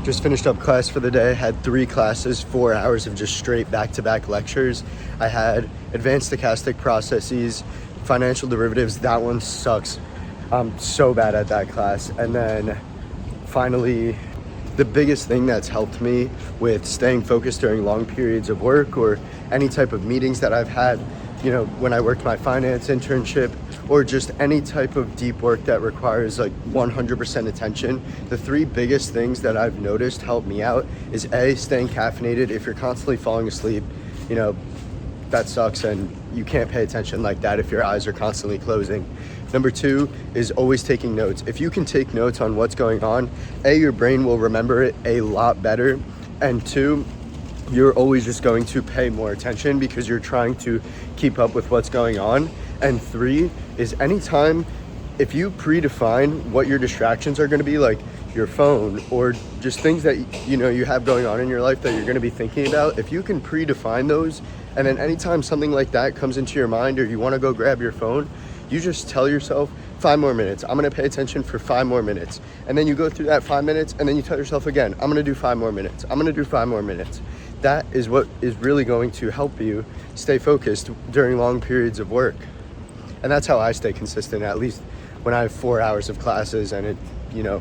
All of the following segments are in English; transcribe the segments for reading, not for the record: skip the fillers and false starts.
Just finished up class for the day, had 3 classes, 4 hours of just straight back-to-back lectures. I had advanced stochastic processes, financial derivatives. That one sucks. I'm so bad at that class. And then finally, the biggest thing that's helped me with staying focused during long periods of work or any type of meetings that I've had, you know, when I worked my finance internship, or just any type of deep work that requires like 100% attention, the 3 biggest things that I've noticed help me out is A, staying caffeinated. If you're constantly falling asleep, you know, that sucks and you can't pay attention like that if your eyes are constantly closing. Number 2 is always taking notes. If you can take notes on what's going on, A, your brain will remember it a lot better, and 2, you're always just going to pay more attention because you're trying to keep up with what's going on. And 3 is anytime, if you predefine what your distractions are going to be, like your phone or just things that you know you have going on in your life that you're going to be thinking about, if you can predefine those, and then anytime something like that comes into your mind or you want to go grab your phone, you just tell yourself 5 more minutes. I'm going to pay attention for 5 more minutes. And then you go through that 5 minutes and then you tell yourself again, I'm going to do 5 more minutes. I'm going to do 5 more minutes. That is what is really going to help you stay focused during long periods of work. And that's how I stay consistent, at least when I have 4 hours of classes and it, you know.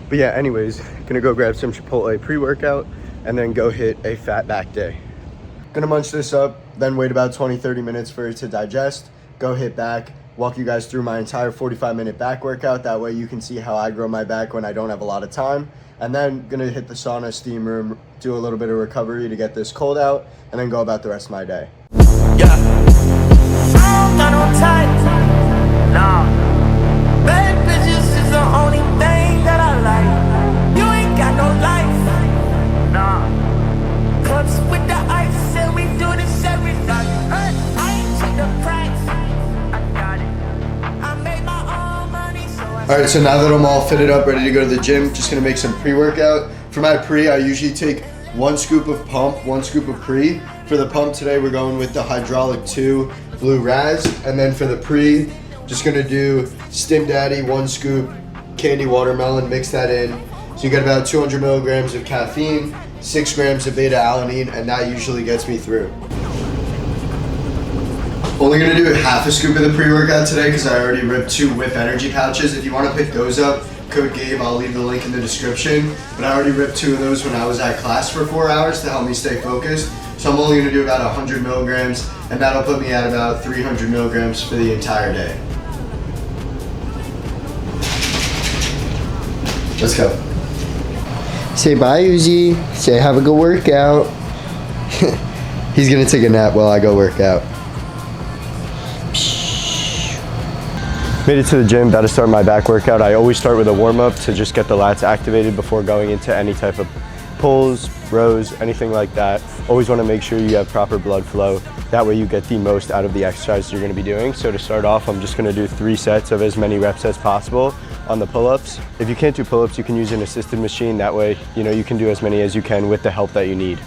But yeah, anyways, gonna go grab some Chipotle pre-workout and then go hit a fat back day. Gonna munch this up, then wait about 20-30 minutes for it to digest, go hit back, walk you guys through my entire 45-minute back workout. That way you can see how I grow my back when I don't have a lot of time. And then gonna hit the sauna steam room, do a little bit of recovery to get this cold out, and then go about the rest of my day. Yeah. I don't got no time, nah. Bad bitches is the only thing that I like. You ain't got no life, nah. Cups with the ice, and we do this every night. I ain't check the price, I got it. I made my own money, so I... All right, so now that I'm all fitted up, ready to go to the gym, just gonna make some pre-workout. For my pre, I usually take 1 scoop of pump, 1 scoop of pre. For the pump today, we're going with the Hydraulic 2 Blue Raz. And then for the pre, just gonna do Stim Daddy, 1 scoop, candy watermelon, mix that in. So you get about 200 milligrams of caffeine, 6 grams of beta alanine, and that usually gets me through. Only gonna do half a scoop of the pre-workout today because I already ripped 2 Whip energy pouches. If you wanna pick those up, code Gabe, I'll leave the link in the description. But I already ripped 2 of those when I was at class for 4 hours to help me stay focused. So I'm only gonna do about 100 milligrams, and that'll put me at about 300 milligrams for the entire day. Let's go. Say bye, Uzi. Say have a good workout. He's gonna take a nap while I go work out. Made it to the gym, about to start my back workout. I always start with a warm-up to just get the lats activated before going into any type of pulls, rows, anything like that. Always want to make sure you have proper blood flow. That way you get the most out of the exercise you're going to be doing. So to start off, I'm just going to do 3 sets of as many reps as possible on the pull-ups. If you can't do pull-ups, you can use an assisted machine. That way, you know, you can do as many as you can with the help that you need.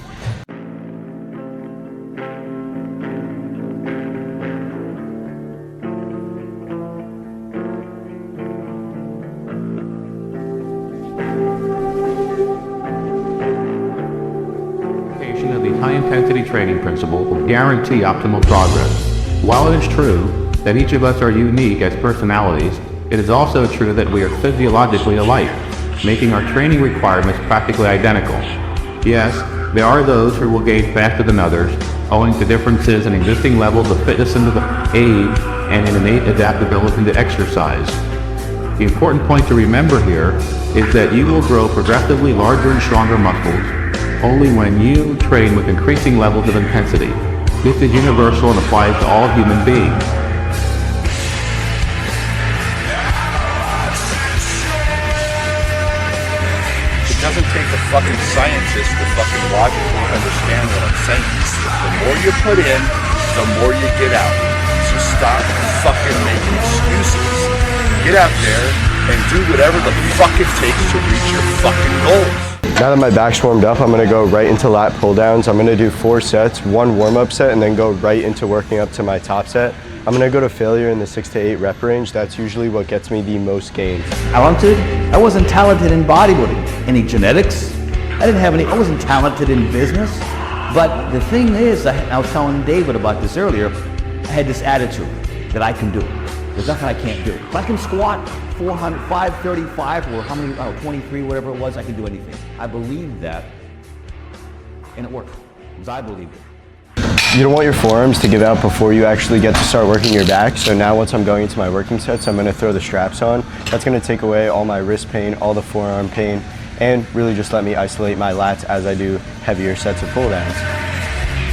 Of the high-intensity training principle will guarantee optimal progress. While it is true that each of us are unique as personalities, it is also true that we are physiologically alike, making our training requirements practically identical. Yes, there are those who will gain faster than others, owing to differences in existing levels of fitness into the age and in innate adaptability to exercise. The important point to remember here is that you will grow progressively larger and stronger muscles only when you train with increasing levels of intensity. This is universal and applies to all human beings. It doesn't take a fucking scientist to fucking logically understand what I'm saying. The more you put in, the more you get out. So stop fucking making excuses. Get out there and do whatever the fuck it takes to reach your fucking goals. Now that my back's warmed up, I'm gonna go right into lat pull downs. I'm gonna do 4 sets, 1 warm-up set, and then go right into working up to my top set. I'm I'm gonna go to failure in the 6 to 8 rep range. That's usually what gets me the most gains. Talented? I wasn't talented in bodybuilding. Any genetics? I didn't have any, I wasn't talented in business. But the thing is, I was telling David about this earlier, I had this attitude that I can do it. There's nothing I can't do. If I can squat 400, 535 or how many, 23, whatever it was, I can do anything. I believed that, and it worked, because I believed it. You don't want your forearms to give out before you actually get to start working your back. So now once I'm going into my working sets, I'm gonna throw the straps on. That's gonna take away all my wrist pain, all the forearm pain, and really just let me isolate my lats as I do heavier sets of pull downs.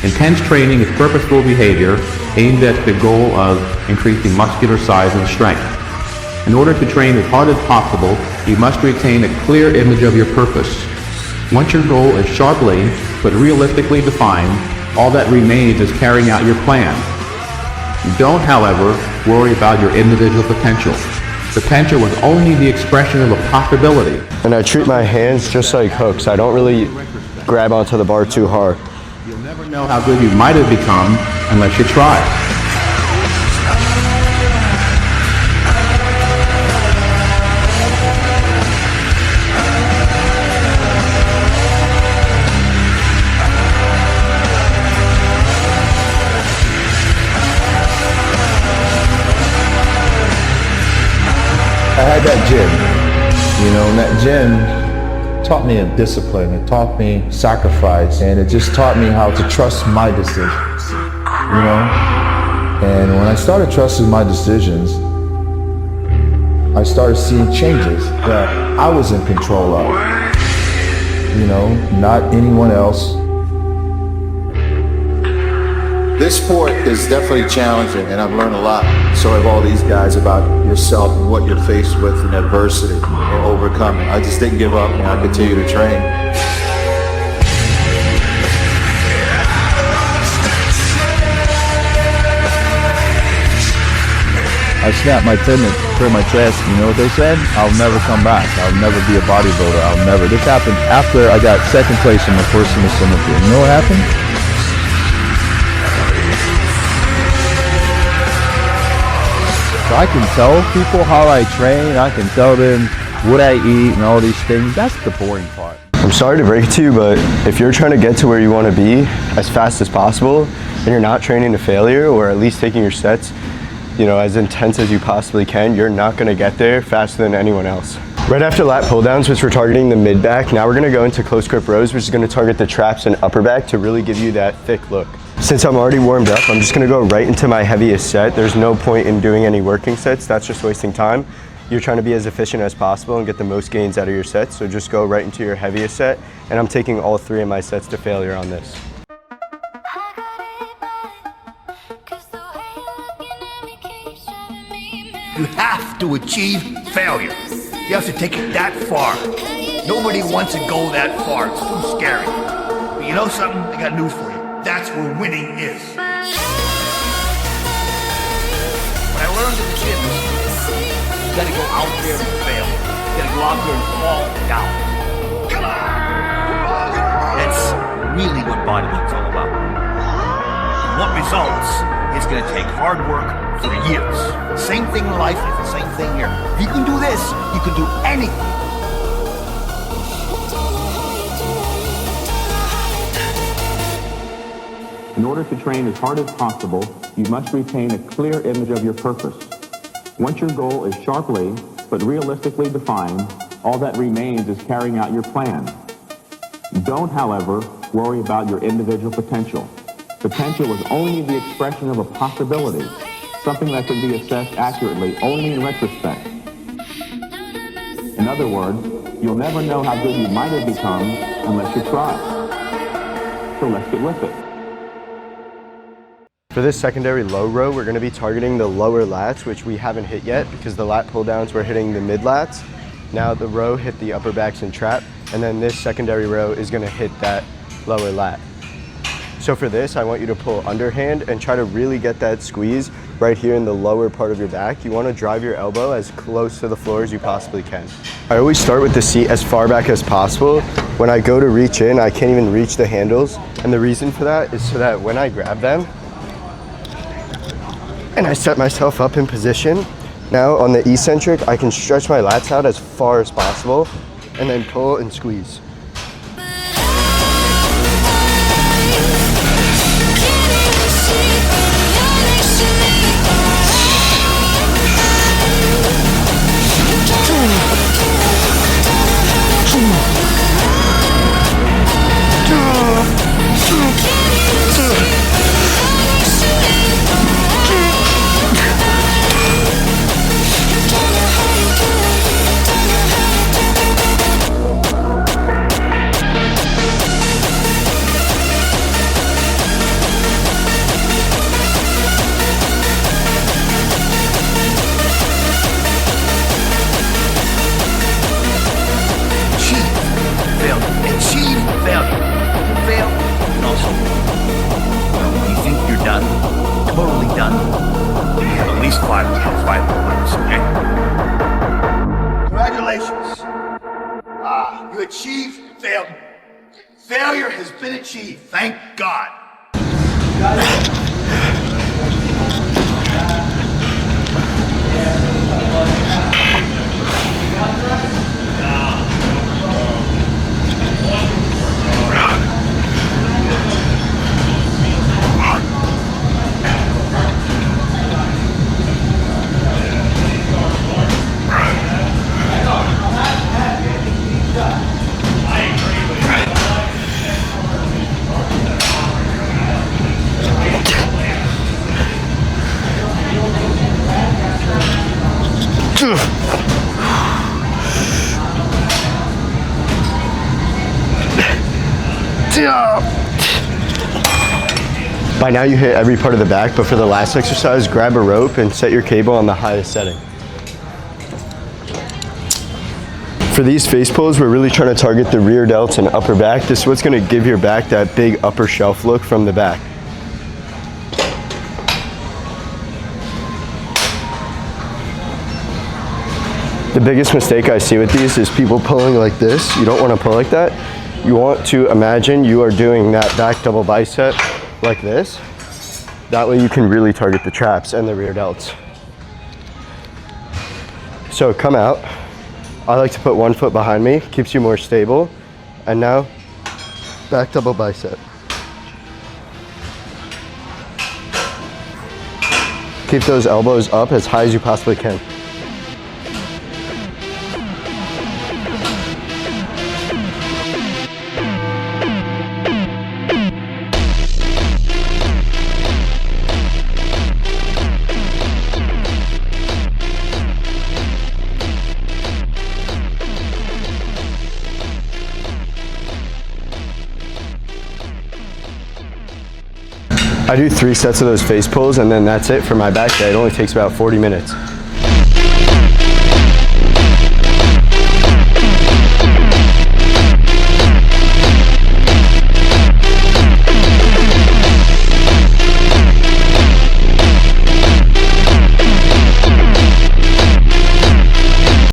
Intense training is purposeful behavior aimed at the goal of increasing muscular size and strength. In order to train as hard as possible, you must retain a clear image of your purpose. Once your goal is sharply but realistically defined, all that remains is carrying out your plan. Don't, however, worry about your individual potential. Potential is only the expression of a possibility. And I treat my hands just like hooks. I don't really grab onto the bar too hard. You'll never know how good you might have become unless you try. I had that gym, and that gym taught me a discipline. It taught me sacrifice, and it just taught me how to trust my decisions, And when I started trusting my decisions, I started seeing changes that I was in control of, not anyone else. This sport is definitely challenging, and I've learned a lot. So have all these guys about yourself and what you're faced with in adversity and overcoming. I just didn't give up, and I continue to train. I snapped my tendon, tore my chest. You know what they said? I'll never come back. I'll never be a bodybuilder. I'll never. This happened after I got second place in the first Miss Olympia. You know what happened? I can tell people how I train, I can tell them what I eat and all these things. That's the boring part. I'm sorry to break it to you, but if you're trying to get to where you want to be as fast as possible, and you're not training to failure, or at least taking your sets, as intense as you possibly can, you're not going to get there faster than anyone else. Right after lat pull downs, which we're targeting the mid back, now we're going to go into close grip rows, which is going to target the traps and upper back to really give you that thick look. Since I'm already warmed up, I'm just gonna go right into my heaviest set. There's no point in doing any working sets. That's just wasting time. You're trying to be as efficient as possible and get the most gains out of your sets. So just go right into your heaviest set. And I'm taking all 3 of my sets to failure on this. You have to achieve failure. You have to take it that far. Nobody wants to go that far. It's too scary. But you know something? I got news for you. That's where winning is. What I learned in the gym is you gotta go out there and fail. You gotta go out there and fall down. Come on! That's really what bodybuilding's all about. And what results is gonna take hard work for years. Same thing in life, it's the same thing here. If you can do this, you can do anything. In order to train as hard as possible, you must retain a clear image of your purpose. Once your goal is sharply but realistically defined, all that remains is carrying out your plan. Don't, however, worry about your individual potential. Potential is only the expression of a possibility, something that can be assessed accurately only in retrospect. In other words, you'll never know how good you might have become unless you try. So let's get with it. For this secondary low row, we're going to be targeting the lower lats, which we haven't hit yet because the lat pull downs were hitting the mid lats. Now the row hit the upper backs and trap, and then this secondary row is going to hit that lower lat. So for this, I want you to pull underhand and try to really get that squeeze right here in the lower part of your back. You want to drive your elbow as close to the floor as you possibly can. I always start with the seat as far back as possible. When I go to reach in, I can't even reach the handles. And the reason for that is so that when I grab them, And I set myself up in position. Now on the eccentric, I can stretch my lats out as far as possible and then pull and squeeze. Achieve failure. You fail, and also, when you think you're done, totally done, you have at least five more minutes, okay? Congratulations. You achieved failure. Failure has been achieved, thank God. By now you hit every part of the back, but for the last exercise, grab a rope and set your cable on the highest setting. For these face pulls, we're really trying to target the rear delts and upper back. This is what's going to give your back that big upper shelf look from the back. The biggest mistake I see with these is people pulling like this. You don't want to pull like that. You want to imagine you are doing that back double bicep like this. That way you can really target the traps and the rear delts. So come out. I like to put 1 foot behind me, keeps you more stable. And now, back double bicep. Keep those elbows up as high as you possibly can. I do 3 sets of those face pulls and then that's it for my back day. It only takes about 40 minutes.